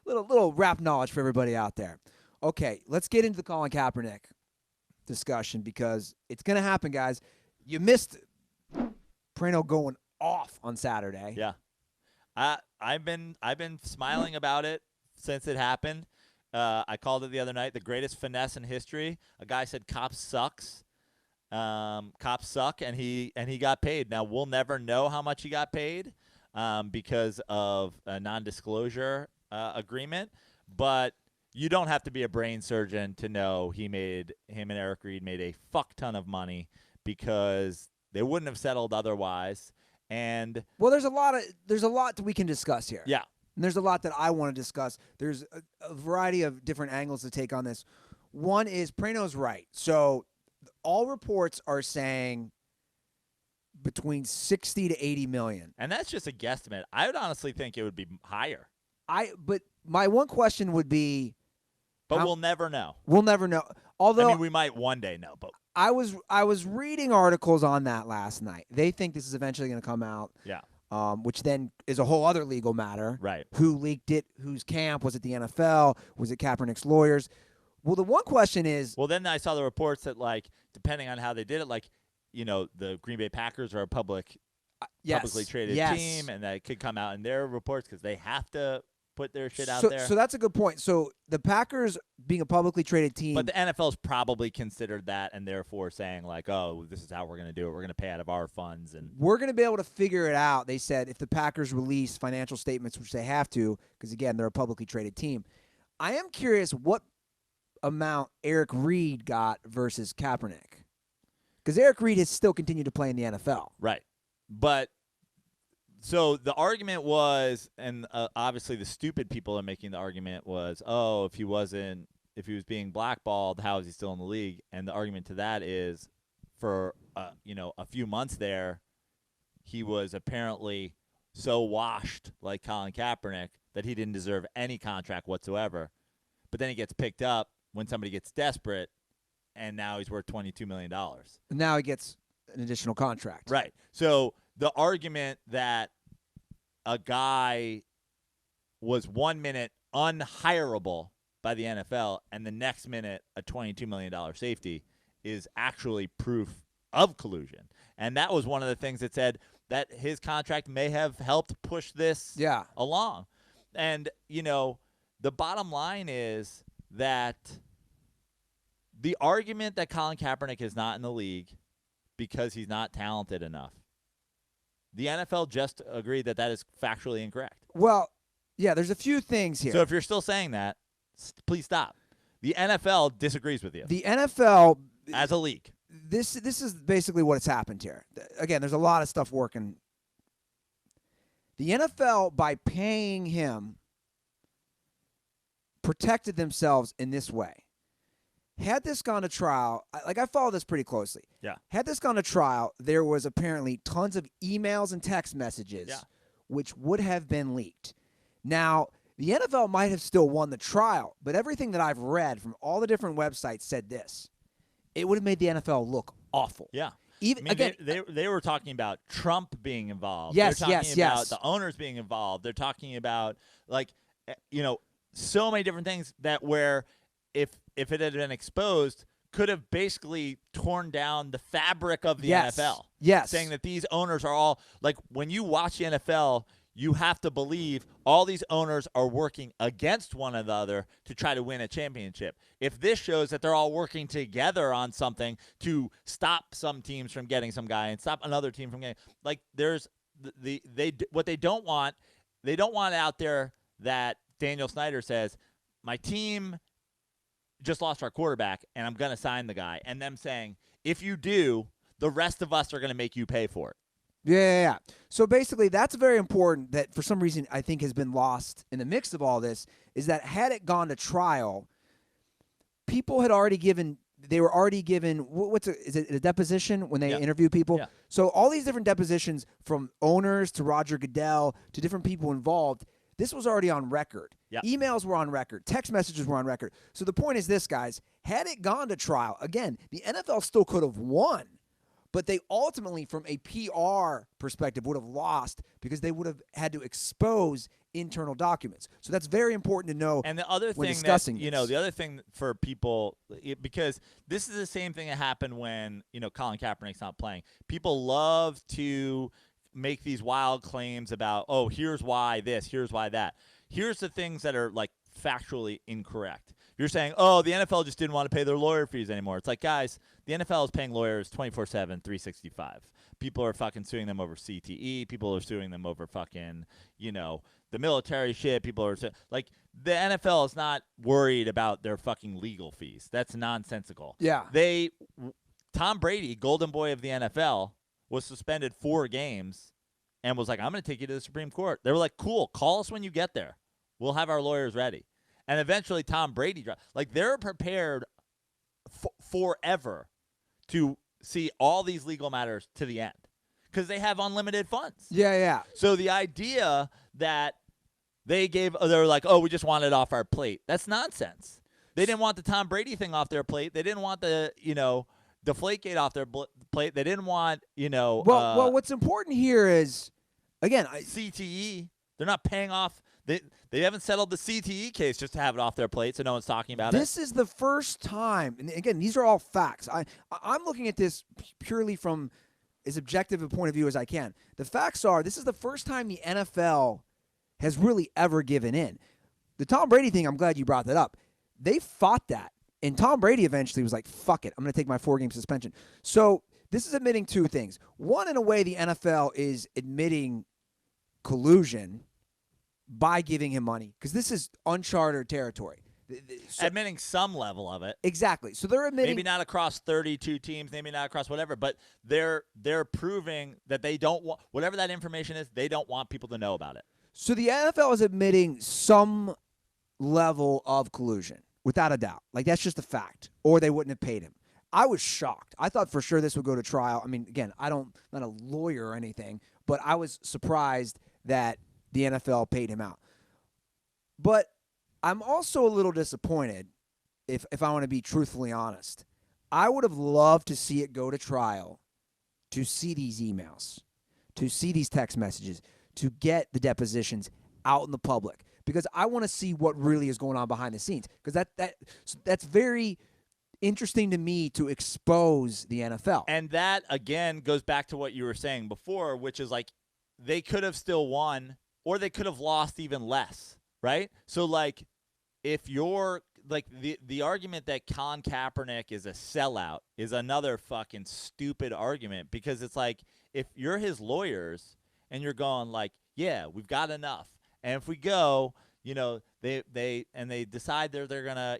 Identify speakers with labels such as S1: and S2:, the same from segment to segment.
S1: little rap knowledge for everybody out there. Okay, let's get into the Colin Kaepernick discussion because it's going to happen, guys. You missed Praino going off on Saturday.
S2: Yeah. I've been smiling about it since it happened. I called it the other night the greatest finesse in history. A guy said cops sucks. Cops suck, and he got paid. Now we'll never know how much he got paid because of a non-disclosure agreement, but you don't have to be a brain surgeon to know him and Eric Reed made a fuck ton of money because they wouldn't have settled otherwise. And
S1: well, there's a lot that we can discuss here.
S2: Yeah.
S1: And there's a lot that I want to discuss. There's a variety of different angles to take on this. One is Praino's right. So all reports are saying between 60 to 80 million.
S2: And that's just a guesstimate. I would honestly think it would be higher.
S1: But my one question would be,
S2: but we'll never know.
S1: We'll never know. Although
S2: I mean, we might one day know, but
S1: I was reading articles on that last night. They think this is eventually going to come out.
S2: Yeah.
S1: Which then is a whole other legal matter.
S2: Right.
S1: Who leaked it? Whose camp? Was it the NFL? Was it Kaepernick's lawyers? Well, the one question is...
S2: Well, then I saw the reports that, like, depending on how they did it, like, you know, the Green Bay Packers are a publicly traded team, and that could come out in their reports because they have to put their shit out there.
S1: So that's a good point. So the Packers being a publicly traded team...
S2: But the NFL's probably considered that and therefore saying, like, oh, this is how we're going to do it. We're going to pay out of our funds. And
S1: we're going to be able to figure it out, they said, if the Packers release financial statements, which they have to, because, again, they're a publicly traded team. I am curious what amount Eric Reed got versus Kaepernick. Because Eric Reed has still continued to play in the NFL.
S2: Right. But... So the argument was, and obviously the stupid people are making the argument was, oh, if he was being blackballed, how is he still in the league? And the argument to that is, for a few months there, he was apparently so washed like Colin Kaepernick that he didn't deserve any contract whatsoever. But then he gets picked up when somebody gets desperate, and now he's worth $22 million.
S1: And now he gets an additional contract.
S2: Right. So the argument that a guy was 1 minute unhireable by the NFL and the next minute a $22 million safety is actually proof of collusion. And that was one of the things that said that his contract may have helped push this along. And, the bottom line is that the argument that Colin Kaepernick is not in the league because he's not talented enough, the NFL just agreed that is factually incorrect.
S1: Well, yeah, there's a few things here.
S2: So if you're still saying that, please stop. The NFL disagrees with you.
S1: The NFL,
S2: as a league,
S1: this is basically what's happened here. Again, there's a lot of stuff working. The NFL, by paying him, protected themselves in this way. Had this gone to trial, I follow this pretty closely.
S2: Yeah.
S1: Had this gone to trial, there was apparently tons of emails and text messages which would have been leaked. Now, the NFL might have still won the trial, but everything that I've read from all the different websites said this. It would have made the NFL look awful.
S2: Yeah.
S1: Even
S2: they were talking about Trump being involved.
S1: Yes,
S2: They're talking about
S1: the
S2: owners being involved. They're talking about, so many different things that where if it had been exposed, could have basically torn down the fabric of the NFL.
S1: Yes.
S2: Saying that these owners are all, like, when you watch the NFL, you have to believe all these owners are working against one another to try to win a championship. If this shows that they're all working together on something to stop some teams from getting some guy and stop another team from getting, like, there's what they don't want out there that Daniel Snyder says, my team just lost our quarterback, and I'm going to sign the guy. And them saying, if you do, the rest of us are going to make you pay for it.
S1: Yeah. So basically, that's very important that for some reason I think has been lost in the mix of all this, is that had it gone to trial, people had already given – they were already given – is it a deposition when they interview people?
S2: Yeah.
S1: So all these different depositions from owners to Roger Goodell to different people involved, this was already on record.
S2: Yeah.
S1: Emails were on record. Text messages were on record. So the point is this, guys. Had it gone to trial, again, the NFL still could have won. But they ultimately, from a PR perspective, would have lost because they would have had to expose internal documents. So that's very important to know.
S2: And the other
S1: when
S2: thing
S1: discussing
S2: that, the other thing for people, because this is the same thing that happened when, Colin Kaepernick's not playing. People love to make these wild claims about, oh, here's why this, here's why that. Here's the things that are like factually incorrect. You're saying, oh, the NFL just didn't want to pay their lawyer fees anymore. It's like, guys, the NFL is paying lawyers 24/7, 365. People are fucking suing them over CTE. People are suing them over fucking, the military shit. People are like, the NFL is not worried about their fucking legal fees. That's nonsensical.
S1: Yeah.
S2: Tom Brady, golden boy of the NFL, was suspended 4 games and was like, I'm going to take you to the Supreme Court. They were like, cool, call us when you get there. We'll have our lawyers ready. And eventually Tom Brady, they're prepared forever to see all these legal matters to the end because they have unlimited funds.
S1: Yeah.
S2: So the idea that they're like, oh, we just want it off our plate. That's nonsense. They didn't want the Tom Brady thing off their plate. They didn't want the, Deflategate off their plate. They didn't want,
S1: Well, what's important here is, again,
S2: CTE. They're not paying off. They haven't settled the CTE case just to have it off their plate so no one's talking about it.
S1: This is the first time, and again, these are all facts. I'm looking at this purely from as objective a point of view as I can. The facts are, this is the first time the NFL has really ever given in. The Tom Brady thing, I'm glad you brought that up. They fought that, and Tom Brady eventually was like, fuck it, I'm going to take my 4-game suspension. So this is admitting 2 things. One, in a way, the NFL is admitting collusion by giving him money, because this is uncharted territory. So,
S2: admitting some level of it.
S1: Exactly. So they're admitting,
S2: maybe not across 32 teams, maybe not across whatever, but they're proving that they don't want, whatever that information is, they don't want people to know about it.
S1: So the NFL is admitting some level of collusion, without a doubt. Like, that's just a fact, or they wouldn't have paid him. I was shocked. I thought for sure this would go to trial. I mean, again, I'm not a lawyer or anything, but I was surprised that the NFL paid him out. But I'm also a little disappointed, if I want to be truthfully honest. I would have loved to see it go to trial, to see these emails, to see these text messages, to get the depositions out in the public, because I want to see what really is going on behind the scenes, because that's very interesting to me, to expose the NFL.
S2: And that, again, goes back to what you were saying before, which is like, they could have still won, or they could have lost even less, right? So, like, if you're, like, the argument that Colin Kaepernick is a sellout is another fucking stupid argument, because it's like, if you're his lawyers and you're going like, yeah, we've got enough, and if we go, they decide they're gonna,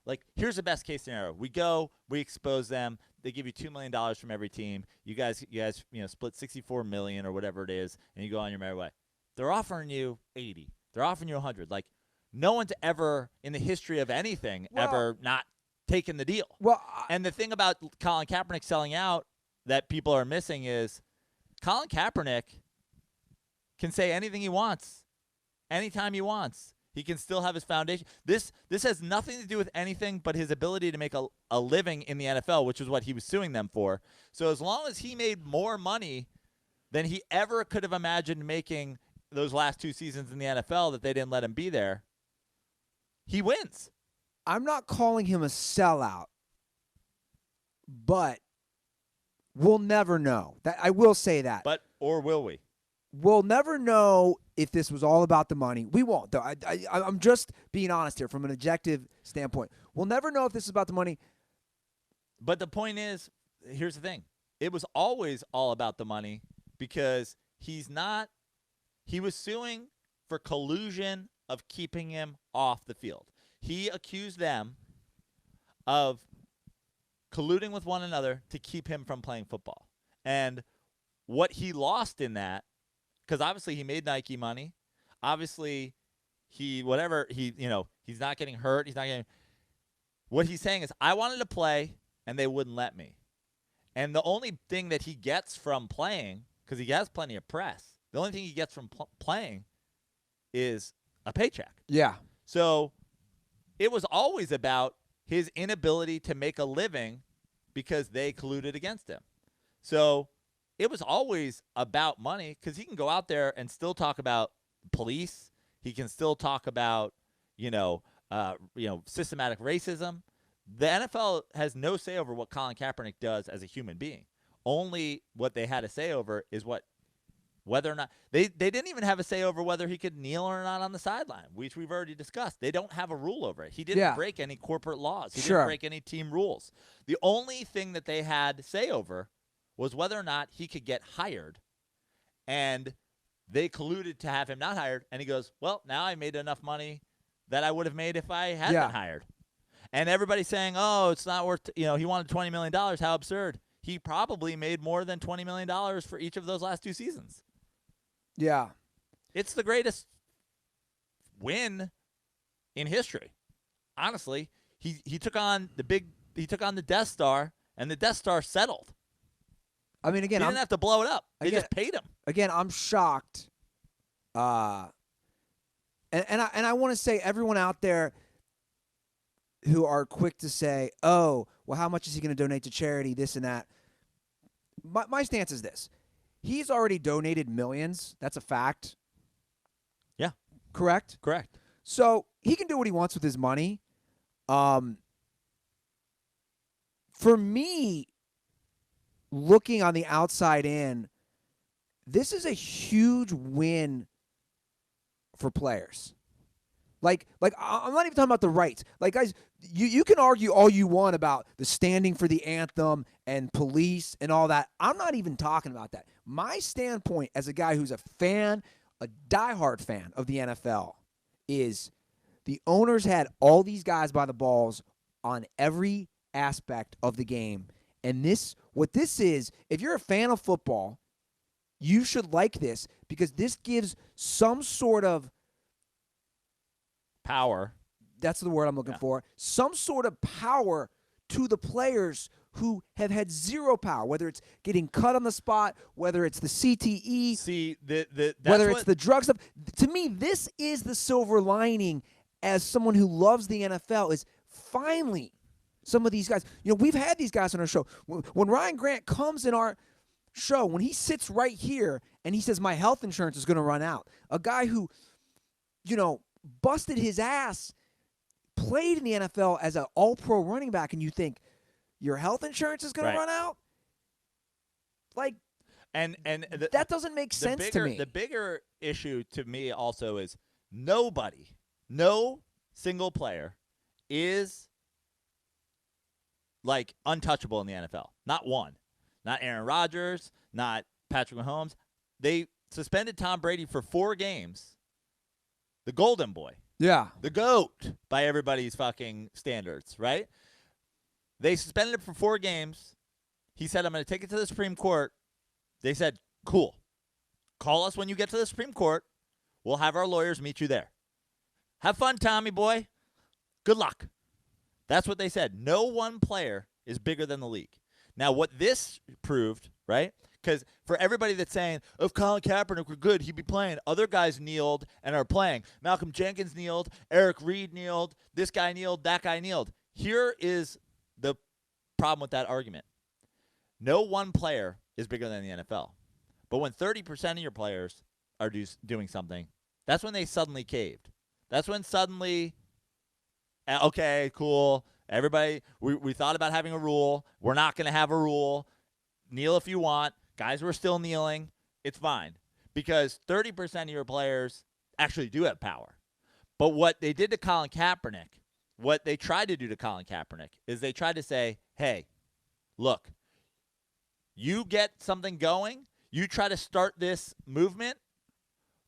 S2: like, here's the best case scenario. We go, we expose them, they give you $2 million from every team. You guys, split $64 million or whatever it is, and you go on your merry way. They're offering you 80. They're offering you 100. Like, no one's ever in the history of anything ever not taken the deal.
S1: Well,
S2: and the thing about Colin Kaepernick selling out that people are missing is Colin Kaepernick can say anything he wants, anytime he wants. He can still have his foundation. This has nothing to do with anything but his ability to make a living in the NFL, which is what he was suing them for. So as long as he made more money than he ever could have imagined making those last 2 seasons in the NFL that they didn't let him be there, he wins.
S1: I'm not calling him a sellout, but we'll never know. That I will say that.
S2: But, or will we?
S1: We'll never know if this was all about the money. We won't, though. I'm just being honest here from an objective standpoint. We'll never know if this is about the money.
S2: But the point is, here's the thing. It was always all about the money, because he was suing for collusion of keeping him off the field. He accused them of colluding with one another to keep him from playing football. And what he lost in that, because obviously he made Nike money. Obviously he's not getting hurt. What he's saying is, I wanted to play and they wouldn't let me. And the only thing that he gets from playing, because he has plenty of press, the only thing he gets from playing is a paycheck.
S1: Yeah.
S2: So it was always about his inability to make a living because they colluded against him. So it was always about money because he can go out there and still talk about police. He can still talk about, systematic racism. The NFL has no say over what Colin Kaepernick does as a human being. Only what they had to say over is whether or not they didn't even have a say over whether he could kneel or not on the sideline, which we've already discussed. They don't have a rule over it. He didn't break any corporate laws. He didn't break any team rules. The only thing that they had say over was whether or not he could get hired, and they colluded to have him not hired. And he goes, well, now I made enough money that I would have made if I had been hired. And everybody's saying, oh, it's not worth, he wanted $20 million. How absurd. He probably made more than $20 million for each of those last 2 seasons.
S1: Yeah.
S2: It's the greatest win in history. Honestly, he took on the Death Star, and the Death Star settled.
S1: I mean, again,
S2: he didn't have to blow it up. They just paid him.
S1: Again, I'm shocked. And I want to say, everyone out there who are quick to say, oh, well, how much is he going to donate to charity, this and that? My stance is this. He's already donated millions. That's a fact.
S2: Yeah.
S1: Correct?
S2: Correct.
S1: So he can do what he wants with his money. For me, looking on the outside in, this is a huge win for players. Like I'm not even talking about the rights. Like, guys, you can argue all you want about the standing for the anthem and police and all that. I'm not even talking about that. My standpoint as a guy who's a fan, a diehard fan of the NFL, is the owners had all these guys by the balls on every aspect of the game. And what this is, if you're a fan of football, you should like this because this gives some sort of
S2: power.
S1: That's the word I'm looking for. Some sort of power to the players who have had zero power, whether it's getting cut on the spot, whether it's the CTE, whether it's the drug stuff. To me, this is the silver lining as someone who loves the NFL is finally some of these guys. We've had these guys on our show. When Ryan Grant comes in our show, when he sits right here and he says, my health insurance is going to run out, a guy who, busted his ass, played in the NFL as an all-pro running back, and you think your health insurance is going to run out? Like, that doesn't make sense to me.
S2: The bigger issue to me also is no single player is like untouchable in the NFL. Not one. Not Aaron Rodgers, not Patrick Mahomes. They suspended Tom Brady for 4 games. The golden boy.
S1: Yeah.
S2: The GOAT by everybody's fucking standards, right? They suspended him for 4 games. He said, I'm going to take it to the Supreme Court. They said, cool. Call us when you get to the Supreme Court. We'll have our lawyers meet you there. Have fun, Tommy boy. Good luck. That's what they said. No one player is bigger than the league. Now, what this proved, right? Because for everybody that's saying, if Colin Kaepernick were good, he'd be playing. Other guys kneeled and are playing. Malcolm Jenkins kneeled. Eric Reed kneeled. This guy kneeled. That guy kneeled. Here is the problem with that argument. No one player is bigger than the NFL. But when 30% of your players are doing something, that's when they suddenly caved. That's when suddenly, okay, cool. Everybody, we thought about having a rule. We're not going to have a rule. Kneel if you want. Guys were still kneeling. It's fine. Because 30% of your players actually do have power. But what they did to Colin Kaepernick, what they tried to do to Colin Kaepernick, is they tried to say, hey, look, you get something going, you try to start this movement,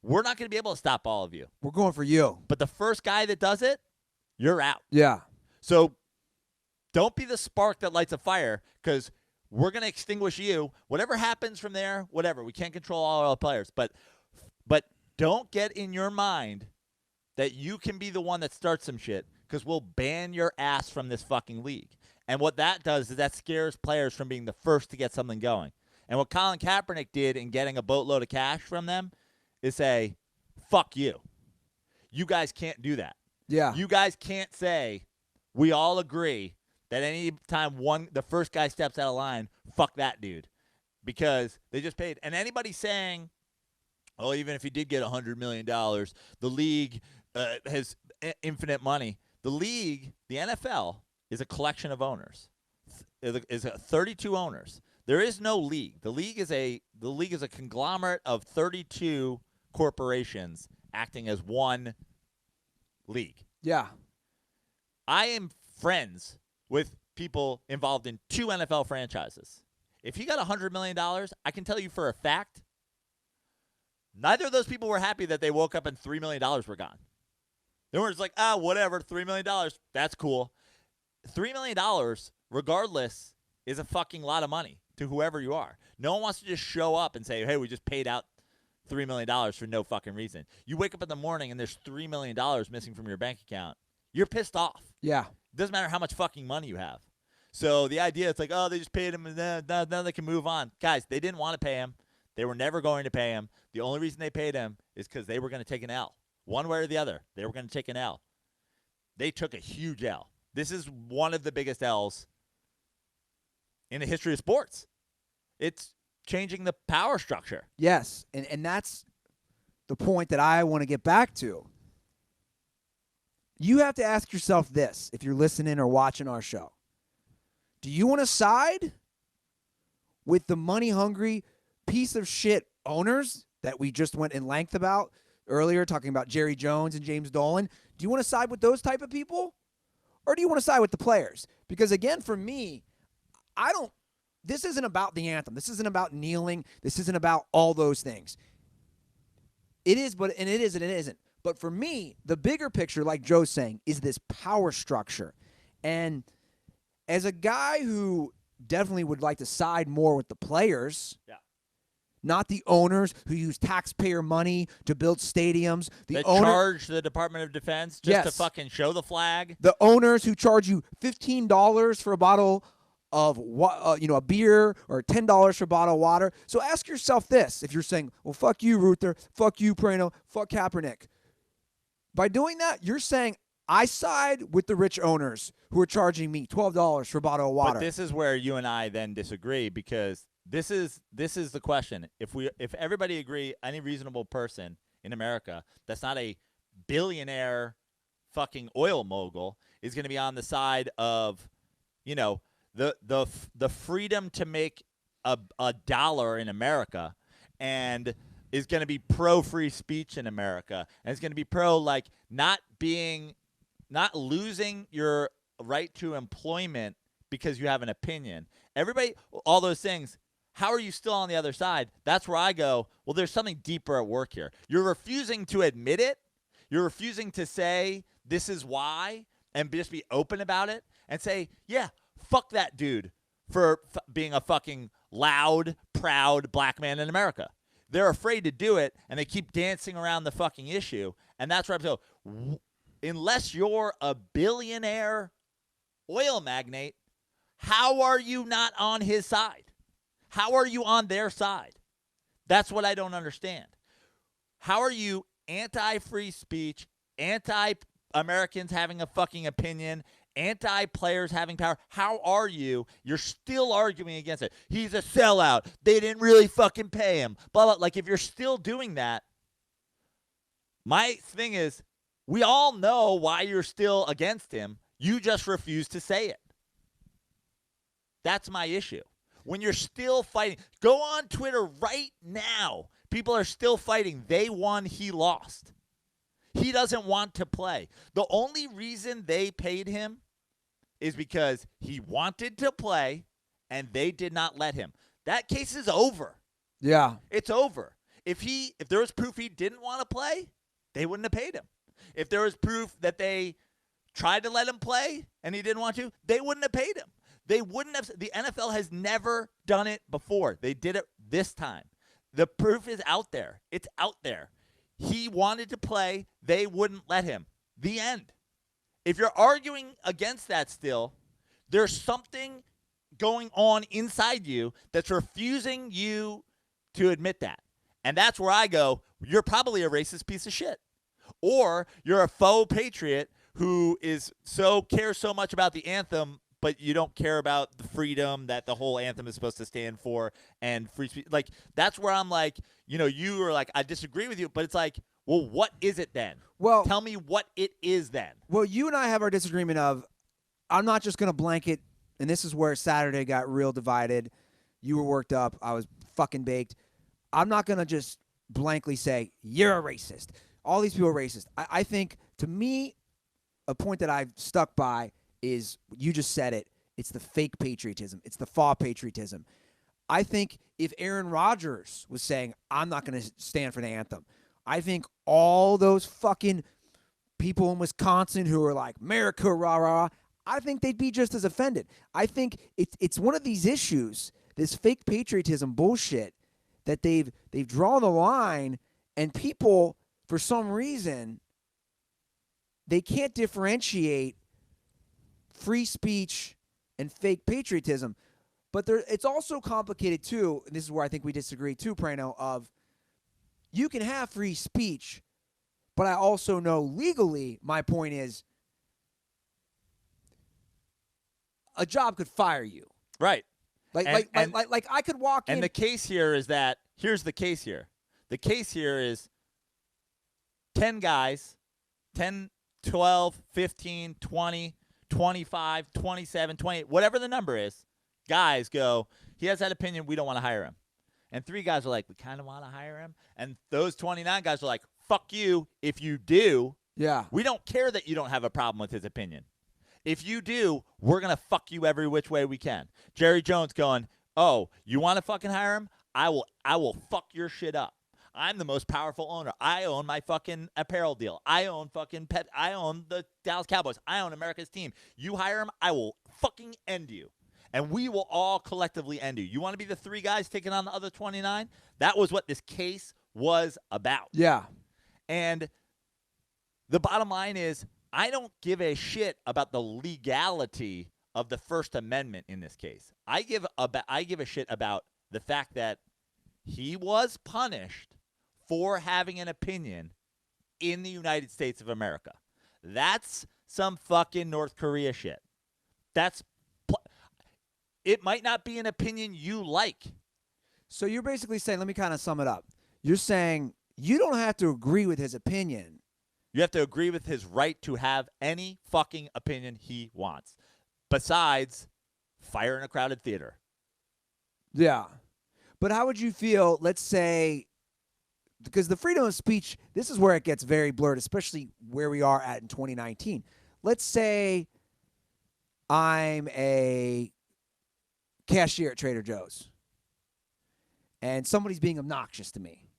S2: we're not going to be able to stop all of you.
S1: We're going for you.
S2: But the first guy that does it, you're out.
S1: Yeah.
S2: So don't be the spark that lights a fire because we're going to extinguish you. Whatever happens from there, whatever. We can't control all our players. But don't get in your mind that you can be the one that starts some shit because we'll ban your ass from this fucking league. And what that does is that scares players from being the first to get something going. And what Colin Kaepernick did in getting a boatload of cash from them is say, fuck you. You guys can't do that.
S1: Yeah.
S2: You guys can't say, we all agree that any time the first guy steps out of line, fuck that dude. because they just paid. And anybody saying, oh, even if he did get $100 million, the league has infinite money. The league, the NFL, is a collection of owners. Is 32 owners. There is no league. The league is a conglomerate of 32 corporations acting as one league.
S1: Yeah.
S2: I am friends with people involved in 2 NFL franchises. If he got $100 million, I can tell you for a fact, neither of those people were happy that they woke up and $3 million were gone. They were just like, whatever, $3 million, that's cool. $3 million, regardless, is a fucking lot of money to whoever you are. No one wants to just show up and say, hey, we just paid out $3 million for no fucking reason. You wake up in the morning and there's $3 million missing from your bank account. You're pissed off.
S1: Yeah.
S2: It doesn't matter how much fucking money you have. So the idea, it's like, oh, they just paid him and now they can move on. Guys, they didn't want to pay him. They were never going to pay him. The only reason they paid him is because they were going to take an L. One way or the other, they were going to take an L. They took a huge L. This is one of the biggest L's in the history of sports. It's changing the power structure.
S1: Yes, and that's the point that I want to get back to. You have to ask yourself this if you're listening or watching our show. Do you want to side with the money-hungry piece of shit owners that we just went in length about earlier, talking about Jerry Jones and James Dolan? Do you want to side with those type of people? Or do you want to side with the players? Because, again, for me, this isn't about the anthem. This isn't about kneeling. This isn't about all those things. It is, and it is and it isn't. But for me, the bigger picture, like Joe's saying, is this power structure. And as a guy who definitely would like to side more with the players, not the owners who use taxpayer money to build stadioms.
S2: Charge the Department of Defense just to fucking show the flag.
S1: The owners who charge you $15 for a bottle of a beer, or $10 for a bottle of water. So ask yourself this: if you're saying, well, fuck you, Ruther, fuck you, Praino, fuck Kaepernick. By doing that, you're saying, I side with the rich owners who are charging me $12 for a bottle of water.
S2: But this is where you and I then disagree, because this is the question. If everybody agree, any reasonable person in America that's not a billionaire fucking oil mogul is going to be on the side of, the freedom to make a dollar in America, and is going to be pro free speech in America, and is going to be pro not losing your right to employment because you have an opinion. Everybody, all those things. How are you still on the other side? That's where I go, well, there's something deeper at work here. You're refusing to admit it. You're refusing to say this is why and just be open about it and say, yeah, fuck that dude for being a fucking loud, proud black man in America. They're afraid to do it, and they keep dancing around the fucking issue. And that's where I'm saying, unless you're a billionaire oil magnate, how are you not on his side? How are you on their side? That's what I don't understand. How are you anti-free speech, anti-Americans having a fucking opinion, anti-players having power? How are you? You're still arguing against it. He's a sellout. They didn't really fucking pay him. Blah, blah. Like, if you're still doing that, my thing is, we all know why you're still against him. You just refuse to say it. That's my issue. When you're still fighting, go on Twitter right now. People are still fighting. They won, he lost. He doesn't want to play. The only reason they paid him is because he wanted to play and they did not let him. That case is over.
S1: Yeah.
S2: It's over. If there was proof he didn't want to play, they wouldn't have paid him. If there was proof that they tried to let him play and he didn't want to, they wouldn't have paid him. They wouldn't have. The NFL has never done it before. They did it this time. The proof is out there. It's out there. He wanted to play. They wouldn't let him. The end. If you're arguing against that still, there's something going on inside you that's refusing you to admit that. And that's where I go, you're probably a racist piece of shit. Or you're a faux patriot who cares so much about the anthem but you don't care about the freedom that the whole anthem is supposed to stand for and free speech. Like, that's where I'm like, you were like, I disagree with you, but it's like, well, what is it then?
S1: Well,
S2: tell me what it is then.
S1: Well, you and I have our disagreement of, I'm not just going to blanket, and this is where Saturday got real divided. You were worked up. I was fucking baked. I'm not going to just blankly say, you're a racist. All these people are racist. I think, to me, a point that I've stuck by is, you just said it, it's the fake patriotism. It's the faux patriotism. I think if Aaron Rodgers was saying, I'm not going to stand for the anthem, I think all those fucking people in Wisconsin who are like, America, rah, rah, rah, I think they'd be just as offended. I think it's one of these issues, this fake patriotism bullshit, that they've drawn the line, and people, for some reason, they can't differentiate free speech and fake patriotism. But it's also complicated, too, and this is where I think we disagree, too, Praino, of you can have free speech, but I also know legally, my point is, a job could fire you.
S2: Right.
S1: Like I could walk in.
S2: And the case here is that, here's the case here. The case here is 10 guys, 10, 12, 15, 20, 25, 27, 28, whatever the number is, guys go, he has that opinion, we don't want to hire him. And 3 guys are like, we kind of want to hire him. And those 29 guys are like, fuck you if you do.
S1: Yeah.
S2: We don't care that you don't have a problem with his opinion. If you do, we're going to fuck you every which way we can. Jerry Jones going, oh, you want to fucking hire him? I will fuck your shit up. I'm the most powerful owner. I own my fucking apparel deal. I own fucking Pep. I own the Dallas Cowboys. I own America's team. You hire him, I will fucking end you. And we will all collectively end you. You want to be the 3 guys taking on the other 29? That was what this case was about.
S1: Yeah.
S2: And the bottom line is, I don't give a shit about the legality of the First Amendment in this case. I give a shit about the fact that he was punished for having an opinion in the United States of America. That's some fucking North Korea shit. It might not be an opinion you like.
S1: So you're basically saying, let me kind of sum it up. You're saying you don't have to agree with his opinion.
S2: You have to agree with his right to have any fucking opinion he wants. Besides, fire in a crowded theater.
S1: Yeah. But how would you feel, let's say, because the freedom of speech, this is where it gets very blurred, especially where we are at in 2019. Let's say I'm a cashier at Trader Joe's, and somebody's being obnoxious to me.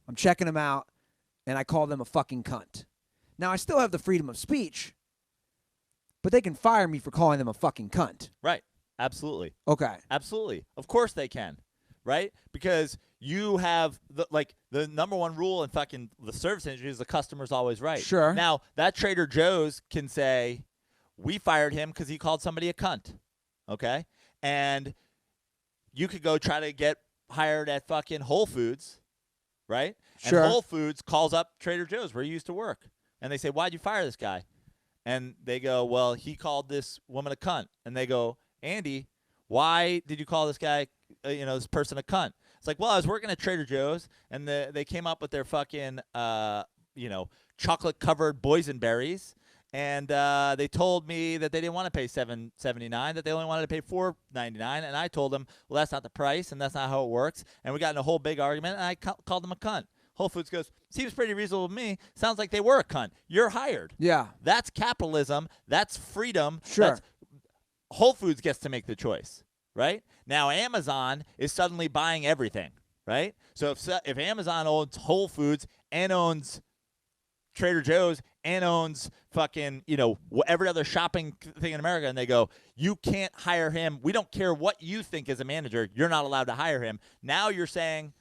S1: I'm checking them out, and I call them a fucking cunt. Now, I still have the freedom of speech, but they can fire me for calling them a fucking cunt.
S2: Right. Absolutely.
S1: Okay.
S2: Absolutely. Of course they can. Right? Because you have the number one rule in fucking the service industry is the customer's always right.
S1: Sure.
S2: Now, that Trader Joe's can say, we fired him because he called somebody a cunt. Okay? And you could go try to get hired at fucking Whole Foods, right?
S1: Sure.
S2: And Whole Foods calls up Trader Joe's where you used to work. And they say, why'd you fire this guy? And they go, well, he called this woman a cunt. And they go, Andy, why did you call this guy, this person a cunt? It's like, well, I was working at Trader Joe's, and they came up with their fucking, chocolate-covered boysenberries, and they told me that they didn't want to pay $7.79, that they only wanted to pay $4.99, and I told them, well, that's not the price, and that's not how it works, and we got in a whole big argument, and I called them a cunt. Whole Foods goes, seems pretty reasonable to me. Sounds like they were a cunt. You're hired.
S1: Yeah.
S2: That's capitalism. That's freedom.
S1: Sure.
S2: Whole Foods gets to make the choice, right? Now Amazon is suddenly buying everything, right? So if Amazon owns Whole Foods and owns Trader Joe's and owns fucking, every other shopping thing in America, and they go, you can't hire him. We don't care what you think as a manager. You're not allowed to hire him. Now you're saying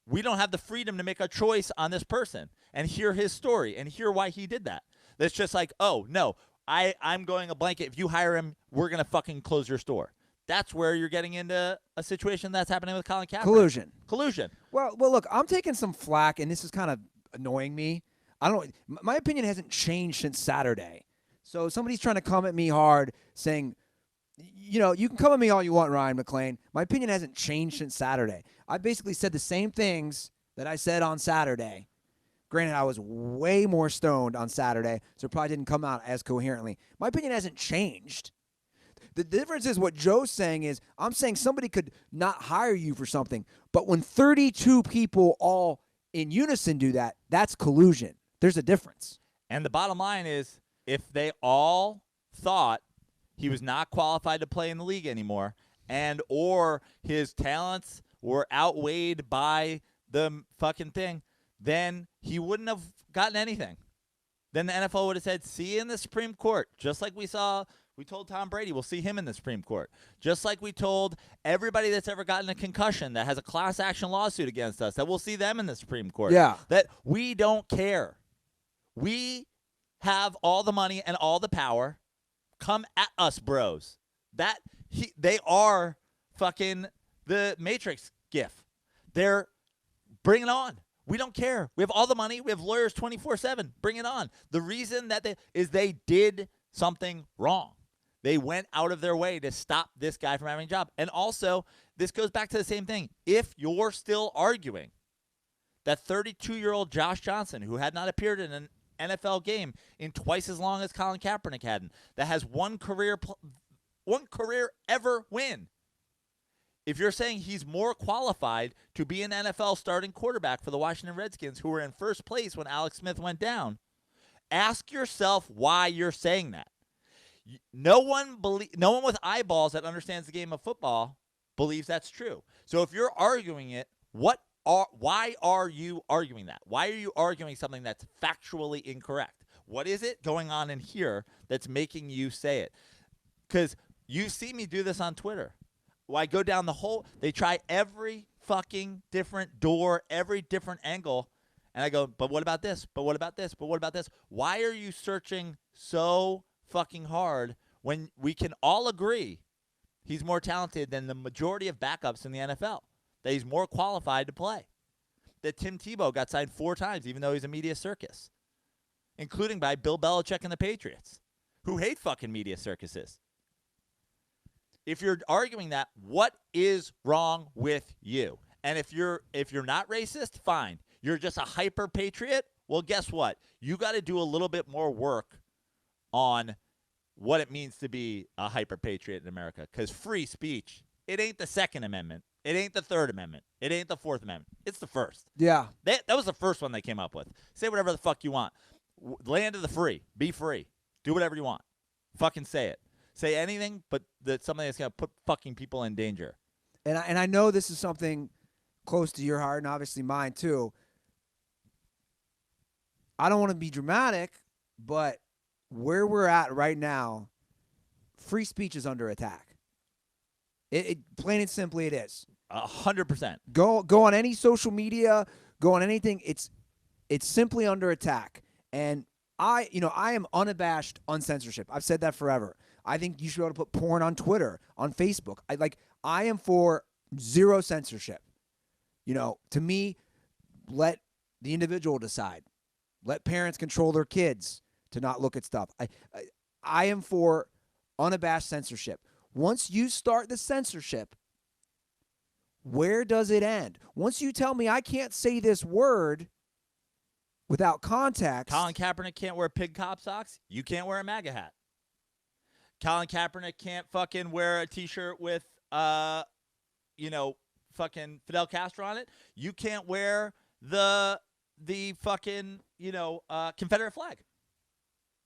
S2: we don't have the freedom to make a choice on this person and hear his story and hear why he did that. That's just like, oh, no. I'm going a blanket. If you hire him, we're going to fucking close your store. That's where you're getting into a situation that's happening with Colin Kaepernick. Collusion.
S1: Well, look, I'm taking some flack, and this is kind of annoying me. My opinion hasn't changed since Saturday. So somebody's trying to come at me hard saying, you know, you can come at me all you want, Ryan McClain. My opinion hasn't changed since Saturday. I basically said the same things that I said on Saturday. Granted, I was way more stoned on Saturday, so it probably didn't come out as coherently. My opinion hasn't changed. The difference is what Joe's saying is, I'm saying somebody could not hire you for something, but when 32 people all in unison do that, that's collusion. There's a difference.
S2: And the bottom line is, if they all thought he was not qualified to play in the league anymore, and or his talents were outweighed by the fucking thing, then he wouldn't have gotten anything. Then the NFL would have said, see you in the Supreme Court, just like we told Tom Brady, we'll see him in the Supreme Court. Just like we told everybody that's ever gotten a concussion that has a class action lawsuit against us, that we'll see them in the Supreme Court.
S1: Yeah.
S2: That we don't care. We have all the money and all the power. Come at us, bros. They are fucking the Matrix gif. They're bring it on. We don't care. We have all the money. We have lawyers 24/7. Bring it on. The reason that they did something wrong. They went out of their way to stop this guy from having a job. And also, this goes back to the same thing. If you're still arguing that 32-year-old Josh Johnson, who had not appeared in an NFL game in twice as long as Colin Kaepernick hadn't, that has one career ever win, if you're saying he's more qualified to be an NFL starting quarterback for the Washington Redskins, who were in first place when Alex Smith went down, ask yourself why you're saying that. No one with eyeballs that understands the game of football believes that's true. So if you're arguing it, why are you arguing that? Why are you arguing something that's factually incorrect? What is it going on in here that's making you say it? Because you see me do this on Twitter. Well, I go down they try every fucking different door, every different angle, and I go, but what about this? But what about this? But what about this? Why are you searching so fucking hard when we can all agree he's more talented than the majority of backups in the NFL, that he's more qualified to play, that Tim Tebow got signed 4 times even though he's a media circus, including by Bill Belichick and the Patriots, who hate fucking media circuses. If you're arguing that, what is wrong with you? And if you're not racist, fine. You're just a hyper patriot. Well, guess what? You got to do a little bit more work on what it means to be a hyper patriot in America. Because free speech, it ain't the Second Amendment. It ain't the Third Amendment. It ain't the Fourth Amendment. It's the first.
S1: Yeah.
S2: That was the first one they came up with. Say whatever the fuck you want. Land of the free. Be free. Do whatever you want. Fucking say it. Say anything but something that's going to put fucking people in danger.
S1: And I know this is something close to your heart and obviously mine too. I don't want to be dramatic, but where we're at right now, free speech is under attack. It plain and simply it is.
S2: 100%.
S1: Go on any social media, go on anything. It's simply under attack. And I am unabashed on censorship. I've said that forever. I think you should be able to put porn on Twitter, on Facebook. I am for zero censorship. To me, let the individual decide. Let parents control their kids to not look at stuff. I am for unabashed censorship. Once you start the censorship, where does it end? Once you tell me I can't say this word without context.
S2: Colin Kaepernick can't wear pig cop socks. You can't wear a MAGA hat. Colin Kaepernick can't fucking wear a T-shirt with, fucking Fidel Castro on it. You can't wear the fucking, Confederate flag.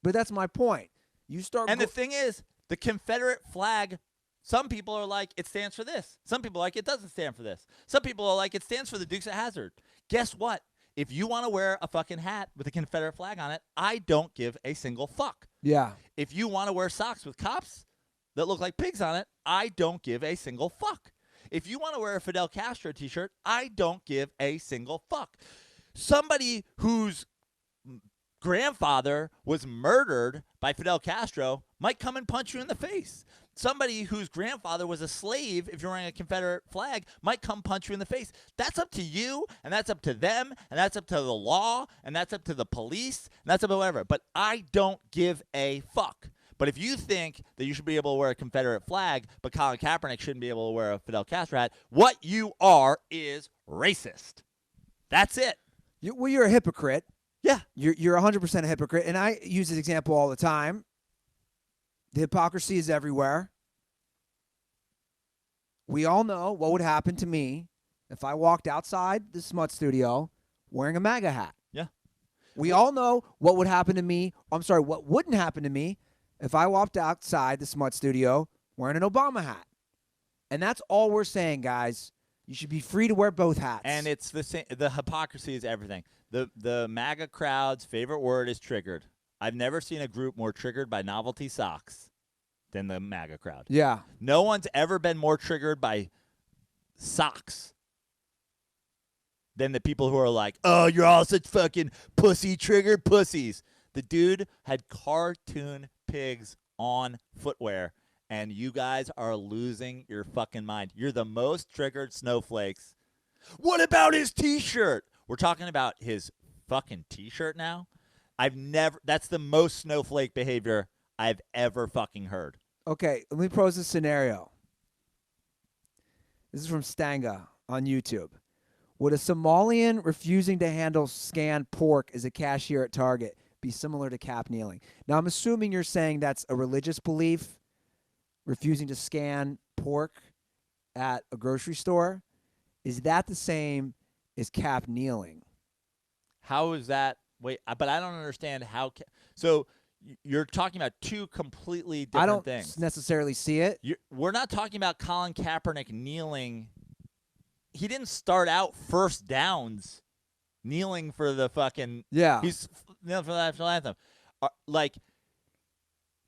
S1: But that's my point. You start.
S2: And the thing is, the Confederate flag, some people are like, it stands for this. Some people are like, it doesn't stand for this. Some people are like, it stands for the Dukes of Hazzard. Guess what? If you want to wear a fucking hat with a Confederate flag on it, I don't give a single fuck.
S1: Yeah.
S2: If you want to wear socks with cops that look like pigs on it, I don't give a single fuck. If you want to wear a Fidel Castro T-shirt, I don't give a single fuck. Somebody whose grandfather was murdered by Fidel Castro might come and punch you in the face. Somebody whose grandfather was a slave, if you're wearing a Confederate flag, might come punch you in the face. That's up to you, and that's up to them, and that's up to the law, and that's up to the police, and that's up to whatever. But I don't give a fuck. But if you think that you should be able to wear a Confederate flag, but Colin Kaepernick shouldn't be able to wear a Fidel Castro hat, what you are is racist. That's it.
S1: You're a hypocrite.
S2: Yeah.
S1: You're 100% a hypocrite. And I use this example all the time. The hypocrisy is everywhere. We all know what would happen to me if I walked outside the Smut Studio wearing a MAGA hat.
S2: Yeah.
S1: We all know what would happen to me. I'm sorry, what wouldn't happen to me if I walked outside the Smut Studio wearing an Obama hat. And that's all we're saying, guys. You should be free to wear both hats.
S2: And it's the same. The hypocrisy is everything. The MAGA crowd's favorite word is triggered. I've never seen a group more triggered by novelty socks than the MAGA crowd.
S1: Yeah.
S2: No one's ever been more triggered by socks than the people who are like, oh, you're all such fucking pussy-triggered pussies. The dude had cartoon pigs on footwear, and you guys are losing your fucking mind. You're the most triggered snowflakes. What about his T-shirt? We're talking about his fucking T-shirt now? That's the most snowflake behavior I've ever fucking heard.
S1: Okay, let me pose a scenario. This is from Stanga on YouTube. Would a Somalian refusing to handle scanned pork as a cashier at Target be similar to Cap kneeling? Now, I'm assuming you're saying that's a religious belief, refusing to scan pork at a grocery store. Is that the same as Cap kneeling?
S2: How is that? Wait, but I don't understand how. So you're talking about two completely different things.
S1: I don't necessarily see it.
S2: We're not talking about Colin Kaepernick kneeling. He didn't start out first downs kneeling for the fucking.
S1: Yeah.
S2: He's kneeling for the national anthem. Like,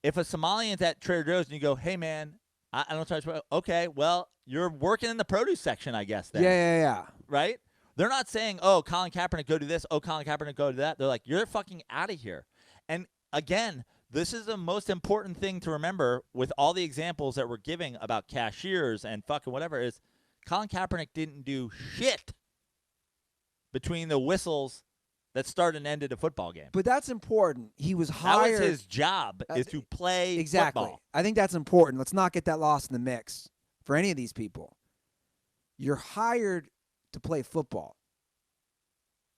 S2: if a Somalian's at Trader Joe's and you go, hey, man, I don't charge. Okay, well, you're working in the produce section, I guess, then.
S1: Yeah.
S2: Right? They're not saying, oh, Colin Kaepernick, go do this. Oh, Colin Kaepernick, go do that. They're like, you're fucking out of here. And, again, this is the most important thing to remember with all the examples that we're giving about cashiers and fucking whatever is Colin Kaepernick didn't do shit between the whistles that started and ended a football game.
S1: But that's important. He was hired.
S2: That was his job, is to play
S1: exactly.
S2: football.
S1: I think that's important. Let's not get that lost in the mix for any of these people. You're hired to play football,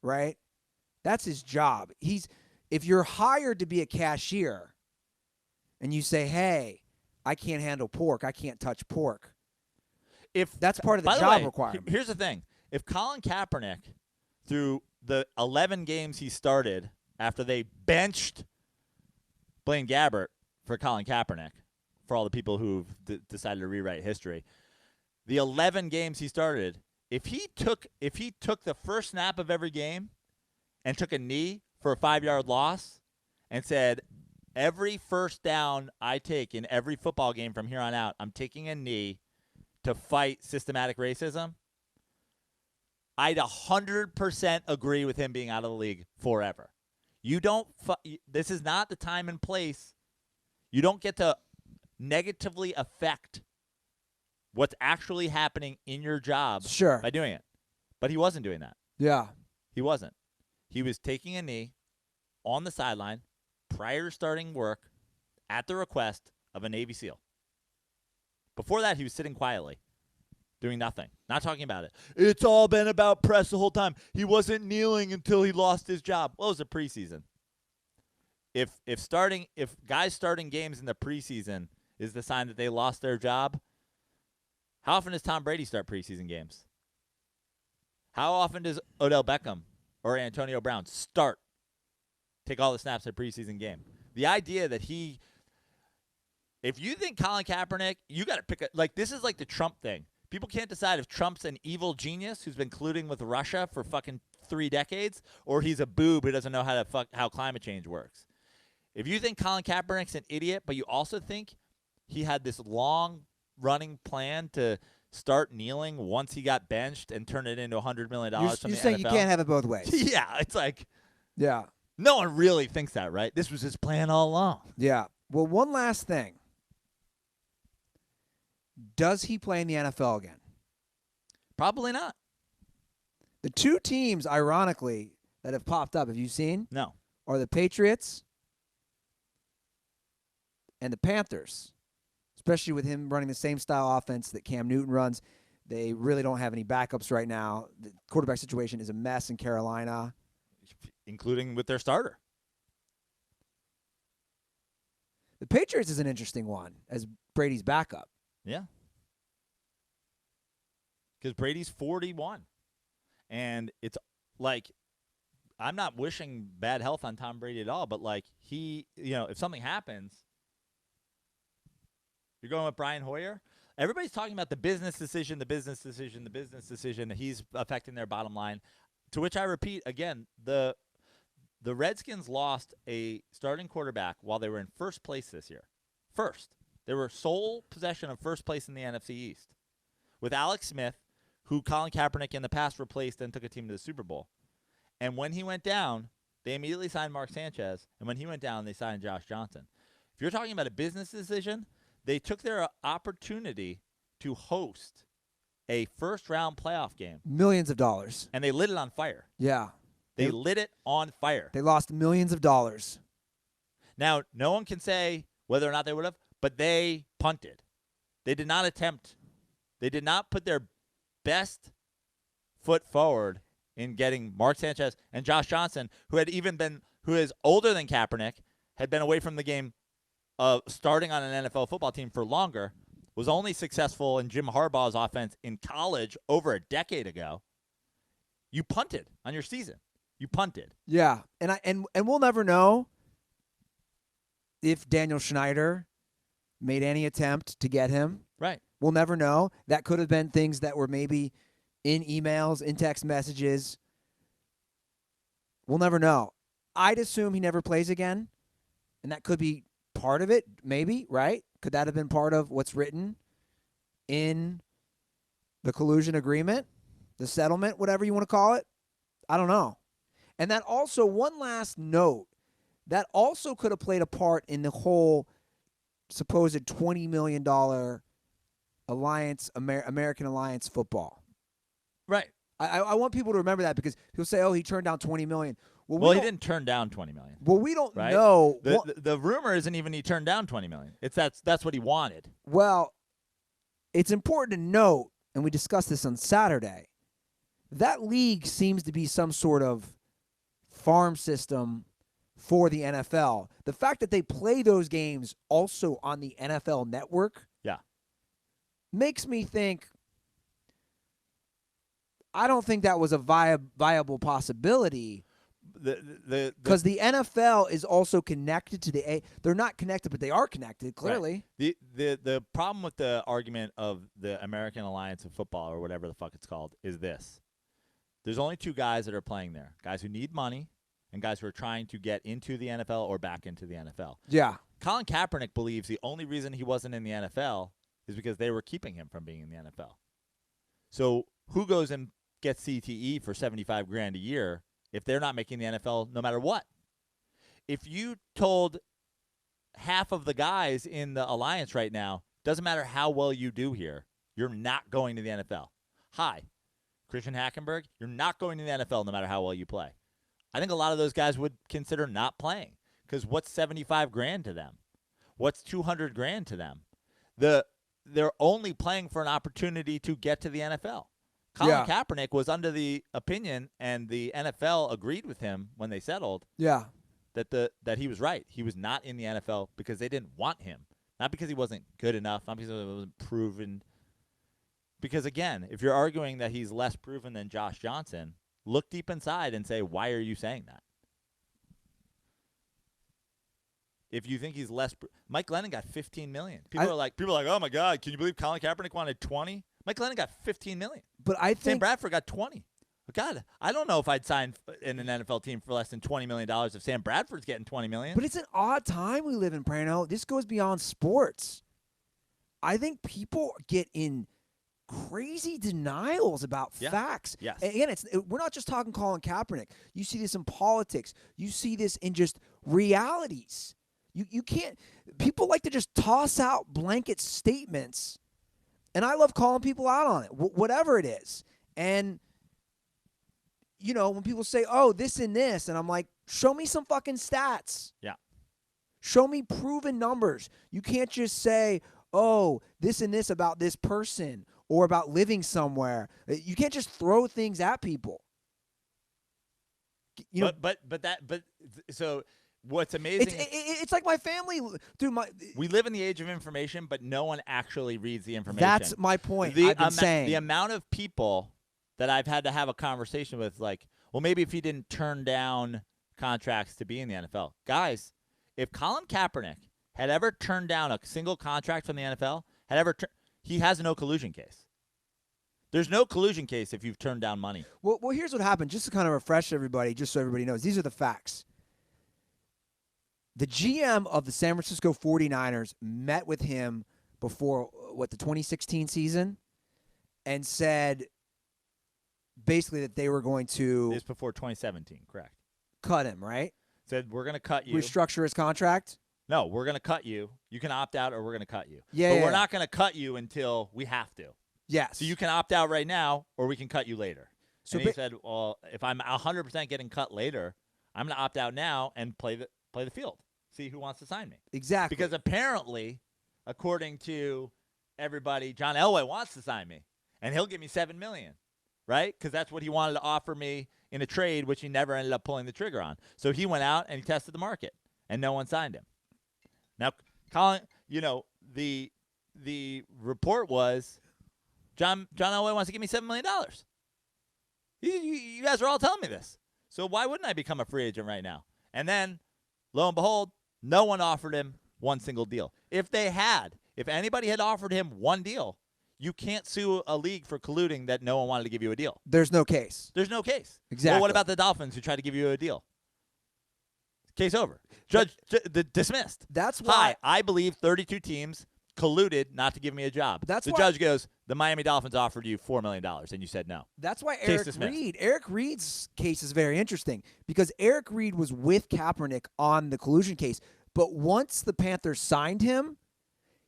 S1: right? That's his job. If you're hired to be a cashier and you say, hey, I can't handle pork, I can't touch pork, that's part of the job requirement.
S2: Here's the thing. If Colin Kaepernick, through the 11 games he started after they benched Blaine Gabbert for Colin Kaepernick, for all the people who've decided to rewrite history, the 11 games he started, if he took the first snap of every game and took a knee for a 5-yard loss and said, every first down I take in every football game from here on out, I'm taking a knee to fight systematic racism, I'd 100% agree with him being out of the league forever. This is not the time and place. You don't get to negatively affect what's actually happening in your job by doing it. But he wasn't doing that.
S1: Yeah.
S2: He wasn't. He was taking a knee on the sideline prior to starting work at the request of a Navy SEAL. Before that, he was sitting quietly, doing nothing, not talking about it. It's all been about press the whole time. He wasn't kneeling until he lost his job. Well, it was a preseason. If guys starting games in the preseason is the sign that they lost their job, how often does Tom Brady start preseason games? How often does Odell Beckham or Antonio Brown take all the snaps in a preseason game? The idea that if you think Colin Kaepernick, you got to pick this is like the Trump thing. People can't decide if Trump's an evil genius who's been colluding with Russia for fucking 3 decades, or he's a boob who doesn't know how climate change works. If you think Colin Kaepernick's an idiot, but you also think he had this long-running plan to start kneeling once he got benched and turn it into $100 million from the NFL.
S1: You're saying you can't have it both ways.
S2: Yeah, it's like,
S1: yeah,
S2: no one really thinks that, right? This was his plan all along.
S1: Yeah. Well, one last thing. Does he play in the NFL again?
S2: Probably not.
S1: The two teams, ironically, that have popped up, have you seen?
S2: No.
S1: Are the Patriots and the Panthers, especially with him running the same style offense that Cam Newton runs. They really don't have any backups right now. The quarterback situation is a mess in Carolina,
S2: including with their starter.
S1: The Patriots is an interesting one as Brady's backup.
S2: Yeah. Because Brady's 41. And it's like, I'm not wishing bad health on Tom Brady at all, but like if something happens, you're going with Brian Hoyer. Everybody's talking about the business decision. He's affecting their bottom line. To which I repeat, again, the Redskins lost a starting quarterback while they were in first place this year. First. They were sole possession of first place in the NFC East with Alex Smith, who Colin Kaepernick in the past replaced and took a team to the Super Bowl. And when he went down, they immediately signed Mark Sanchez. And when he went down, they signed Josh Johnson. If you're talking about a business decision, they took their opportunity to host a first-round playoff game.
S1: Millions of dollars.
S2: And they lit it on fire.
S1: Yeah.
S2: They lit it on fire.
S1: They lost millions of dollars.
S2: Now, no one can say whether or not they would have, but they punted. They did not attempt. They did not put their best foot forward in getting Mark Sanchez and Josh Johnson, who is older than Kaepernick, had been away from the game starting on an NFL football team for longer, was only successful in Jim Harbaugh's offense in college over a decade ago. You punted on your season. You punted.
S1: Yeah, and we'll never know if Daniel Schneider made any attempt to get him.
S2: Right.
S1: We'll never know. That could have been things that were maybe in emails, in text messages. We'll never know. I'd assume he never plays again, and that could be part of it, maybe, right? Could that have been part of what's written in the collusion agreement, the settlement, whatever you want to call it? I don't know. And that also, one last note, that also could have played a part in the whole supposed $20 million American Alliance football.
S2: Right.
S1: I want people to remember that because people say, "Oh, he turned down $20 million."
S2: Well, he didn't turn down $20 million.
S1: Well, we don't
S2: right?
S1: know.
S2: The rumor isn't even he turned down $20 million. It's that's what he wanted.
S1: Well, it's important to note, and we discussed this on Saturday, that league seems to be some sort of farm system for the NFL. The fact that they play those games also on the NFL Network, makes me think. I don't think that was a viable possibility. Because the NFL is also connected to the they're not connected, but they are connected, clearly.
S2: Right. The problem with the argument of the American Alliance of Football, or whatever the fuck it's called, is this. There's only two guys that are playing there. Guys who need money and guys who are trying to get into the NFL or back into the NFL.
S1: Yeah.
S2: Colin Kaepernick believes the only reason he wasn't in the NFL is because they were keeping him from being in the NFL. So who goes and gets CTE for $75,000 a year if they're not making the NFL no matter what? If you told half of the guys in the alliance right now, doesn't matter how well you do here, you're not going to the NFL. Hi, Christian Hackenberg, you're not going to the NFL no matter how well you play. I think a lot of those guys would consider not playing because what's $75,000 to them? What's $200,000 to them? They're only playing for an opportunity to get to the NFL. Colin Kaepernick was under the opinion, and the NFL agreed with him when they settled.
S1: Yeah,
S2: that he was right. He was not in the NFL because they didn't want him, not because he wasn't good enough, not because he wasn't proven. Because again, if you're arguing that he's less proven than Josh Johnson, look deep inside and say, why are you saying that? If you think he's less, Mike Glennon got $15 million. People are like, oh my God, can you believe Colin Kaepernick wanted 20? Mike Glennon got $15 million.
S1: But I think
S2: Sam Bradford got 20. God, I don't know if I'd sign in an NFL team for less than $20 million if Sam Bradford's getting $20 million.
S1: But it's an odd time we live in, Praino. This goes beyond sports. I think people get in crazy denials about facts.
S2: Yes.
S1: And again, we're not just talking Colin Kaepernick. You see this in politics. You see this in just realities. You can't – people like to just toss out blanket statements, and I love calling people out on it, whatever it is. And, you know, when people say, oh, this and this, and I'm like, show me some fucking stats.
S2: Yeah.
S1: Show me proven numbers. You can't just say, oh, this and this about this person or about living somewhere. You can't just throw things at people. You know,
S2: so what's amazing?
S1: It's like my family, dude.
S2: We live in the age of information, but no one actually reads the information.
S1: That's my point. I've been saying
S2: the amount of people that I've had to have a conversation with, like, well, maybe if he didn't turn down contracts to be in the NFL, guys. If Colin Kaepernick had ever turned down a single contract from the NFL, he has no collusion case. There's no collusion case if you've turned down money.
S1: Well, here's what happened. Just to kind of refresh everybody, just so everybody knows, these are the facts. The GM of the San Francisco 49ers met with him before, the 2016 season and said basically that they were going to...
S2: This before 2017, correct.
S1: Cut him, right?
S2: Said, we're going to cut you.
S1: Restructure his contract?
S2: No, we're going to cut you. You can opt out or we're going to cut you.
S1: Yeah,
S2: But we're not going to cut you until we have to.
S1: Yes.
S2: So you can opt out right now or we can cut you later. So he said, well, if I'm 100% getting cut later, I'm going to opt out now and play the field. See who wants to sign me.
S1: Exactly.
S2: Because apparently, according to everybody, John Elway wants to sign me. And he'll give me $7 million, right? Because that's what he wanted to offer me in a trade, which he never ended up pulling the trigger on. So he went out and he tested the market, and no one signed him. Now, Colin, the report was John Elway wants to give me $7 million. You guys are all telling me this. So why wouldn't I become a free agent right now? And then, lo and behold, no one offered him one single deal. If anybody had offered him one deal, you can't sue a league for colluding that no one wanted to give you a deal.
S1: There's no case.
S2: There's no case.
S1: Exactly.
S2: Well, what about the Dolphins who tried to give you a deal? Case over. Judge dismissed.
S1: That's why
S2: I believe 32 teams colluded not to give me a job. The judge goes, the Miami Dolphins offered you $4 million, and you said no.
S1: That's why Eric Reed's case is very interesting because Eric Reed was with Kaepernick on the collusion case, but once the Panthers signed him,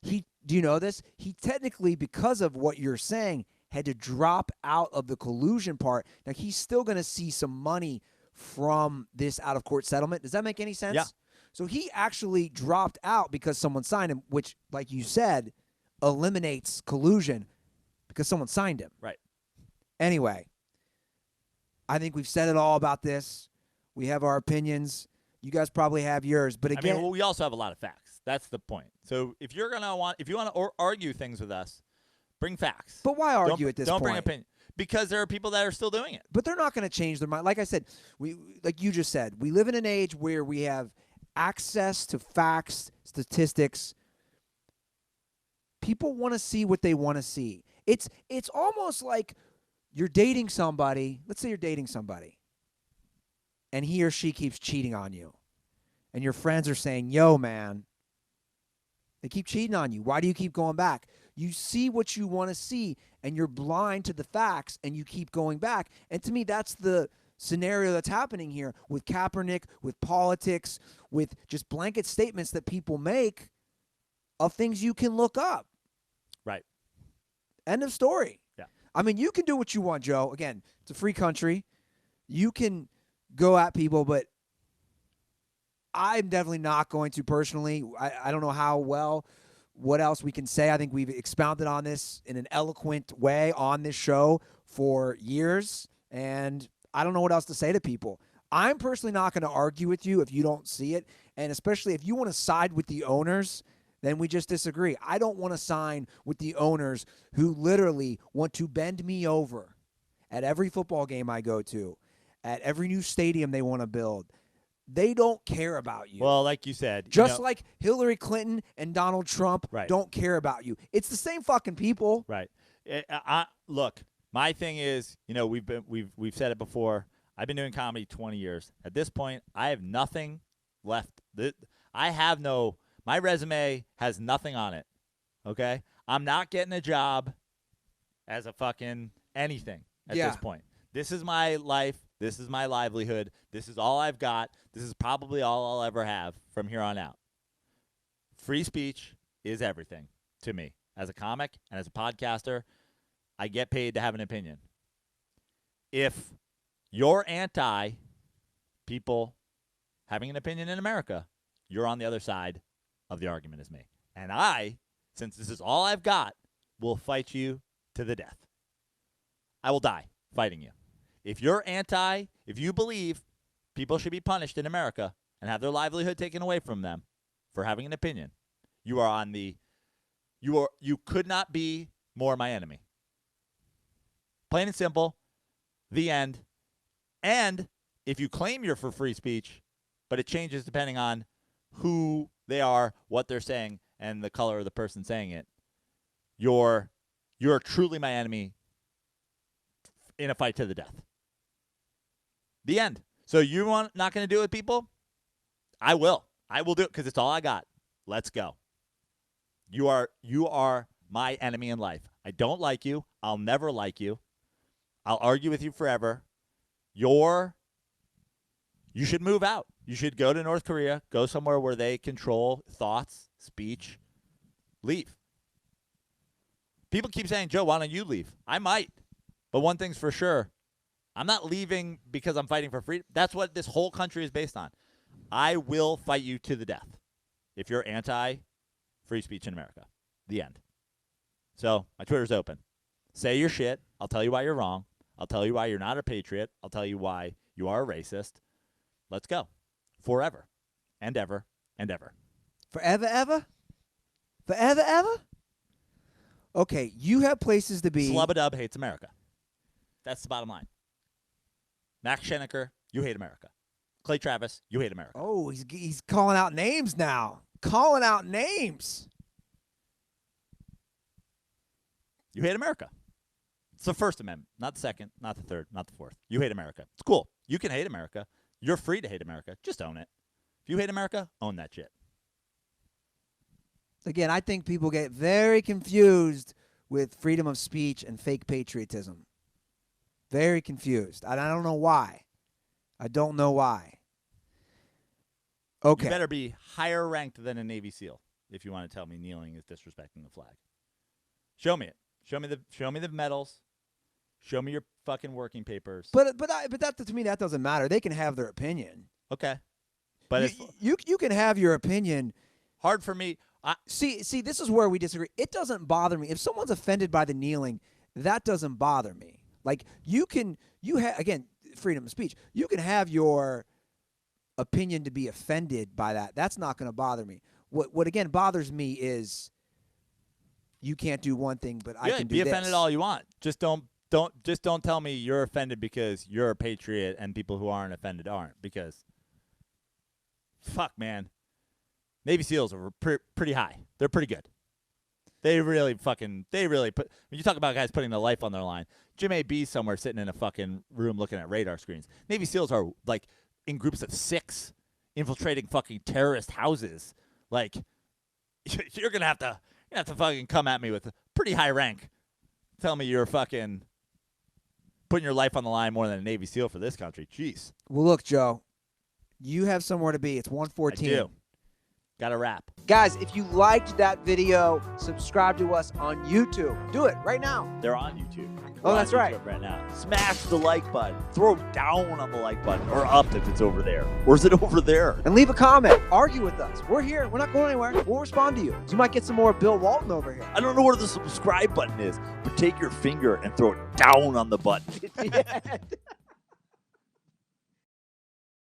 S1: do you know this? He technically, because of what you're saying, had to drop out of the collusion part. Now, he's still going to see some money from this out-of-court settlement. Does that make any sense?
S2: Yeah.
S1: So he actually dropped out because someone signed him, which, like you said, eliminates collusion because someone signed him.
S2: Right.
S1: Anyway, I think we've said it all about this. We have our opinions. You guys probably have yours. But again,
S2: we also have a lot of facts. That's the point. So if you want to argue things with us, bring facts.
S1: But why argue at this point?
S2: Don't bring opinion. Because there are people that are still doing it.
S1: But they're not going to change their mind. Like I said, like you just said, we live in an age where we have access to facts, statistics. People want to see what they want to see. It's almost like you're dating somebody. Let's say you're dating somebody, and he or she keeps cheating on you. And your friends are saying, yo, man, they keep cheating on you. Why do you keep going back? You see what you want to see, and you're blind to the facts, and you keep going back. And to me, that's the scenario that's happening here with Kaepernick, with politics, with just blanket statements that people make of things you can look up.
S2: Right.
S1: End of story.
S2: Yeah.
S1: I mean, you can do what you want, Joe. Again, it's a free country. You can go at people, but I'm definitely not going to personally. I don't know what else we can say. I think we've expounded on this in an eloquent way on this show for years, and I don't know what else to say to people. I'm personally not going to argue with you if you don't see it, and especially if you want to side with the owners, then we just disagree. I don't want to sign with the owners who literally want to bend me over at every football game I go to, at every new stadium they want to build. They don't care about you.
S2: Well, like you said.
S1: Like Hillary Clinton and Donald Trump don't care about you. It's the same fucking people.
S2: Right. Look, my thing is, we've said it before. I've been doing comedy 20 years. At this point, I have nothing left. My resume has nothing on it. Okay? I'm not getting a job as a fucking anything at this point. This is my life. This is my livelihood. This is all I've got. This is probably all I'll ever have from here on out. Free speech is everything to me. As a comic and as a podcaster, I get paid to have an opinion. If you're anti people having an opinion in America, you're on the other side of the argument as me. And I, since this is all I've got, will fight you to the death. I will die fighting you. If you believe people should be punished in America and have their livelihood taken away from them for having an opinion, you could not be more my enemy. Plain and simple, the end. And if you claim you're for free speech, but it changes depending on who they are, what they're saying, and the color of the person saying it, you're truly my enemy in a fight to the death. The end. So you're not going to do it with people? I will. I will do it because it's all I got. Let's go. You are my enemy in life. I don't like you. I'll never like you. I'll argue with you forever. You should move out. You should go to North Korea, go somewhere where they control thoughts, speech. Leave. People keep saying, Joe, why don't you leave? I might. But one thing's for sure, I'm not leaving because I'm fighting for freedom. That's what this whole country is based on. I will fight you to the death if you're anti-free speech in America. The end. So my Twitter's open. Say your shit. I'll tell you why you're wrong. I'll tell you why you're not a patriot. I'll tell you why you are a racist. Let's go. Forever and ever and ever.
S1: Forever, ever? Forever, ever? Okay, you have places to be.
S2: Slub-a-dub hates America. That's the bottom line. Max Schenecker, you hate America. Clay Travis, you hate America.
S1: Oh, he's calling out names now. Calling out names.
S2: You hate America. It's the First Amendment, not the Second, not the Third, not the Fourth. You hate America. It's cool. You can hate America. You're free to hate America. Just own it. If you hate America, own that shit.
S1: Again, I think people get very confused with freedom of speech and fake patriotism. Very confused. I don't know why. I don't know why. Okay.
S2: You better be higher ranked than a Navy SEAL if you want to tell me kneeling is disrespecting the flag. Show me it. Show me the medals. Show me your fucking working papers.
S1: But that, to me, that doesn't matter. They can have their opinion.
S2: Okay. But
S1: you can have your opinion.
S2: Hard for me.
S1: See, this is where we disagree. It doesn't bother me. If someone's offended by the kneeling, that doesn't bother me. Like, again, freedom of speech. You can have your opinion to be offended by that. That's not going to bother me. What again bothers me is you can't do one thing, but I can do this.
S2: Be offended all you want. Just don't tell me you're offended because you're a patriot and people who aren't offended aren't. Because, fuck, man. Navy SEALs are pretty high. They're pretty good. They really put, when you talk about guys putting their life on their line, Jim A.B. somewhere sitting in a fucking room looking at radar screens. Navy SEALs are, like, in groups of 6 infiltrating fucking terrorist houses. Like, you're going to have to fucking come at me with a pretty high rank. Tell me you're fucking putting your life on the line more than a Navy SEAL for this country. Jeez.
S1: Well, look, Joe, you have somewhere to be. It's 1:14.
S2: I do. Got to wrap.
S1: Guys, if you liked that video, subscribe to us on YouTube. Do it right now.
S2: They're on YouTube.
S1: Oh, that's right.
S2: Right now. Smash the like button. Throw down on the like button. Or up if it's over there. Or is it over there?
S1: And leave a comment. Argue with us. We're here. We're not going anywhere. We'll respond to you. You might get some more Bill Walton over here.
S2: I don't know where the subscribe button is, but take your finger and throw it down on the button.
S1: Yeah.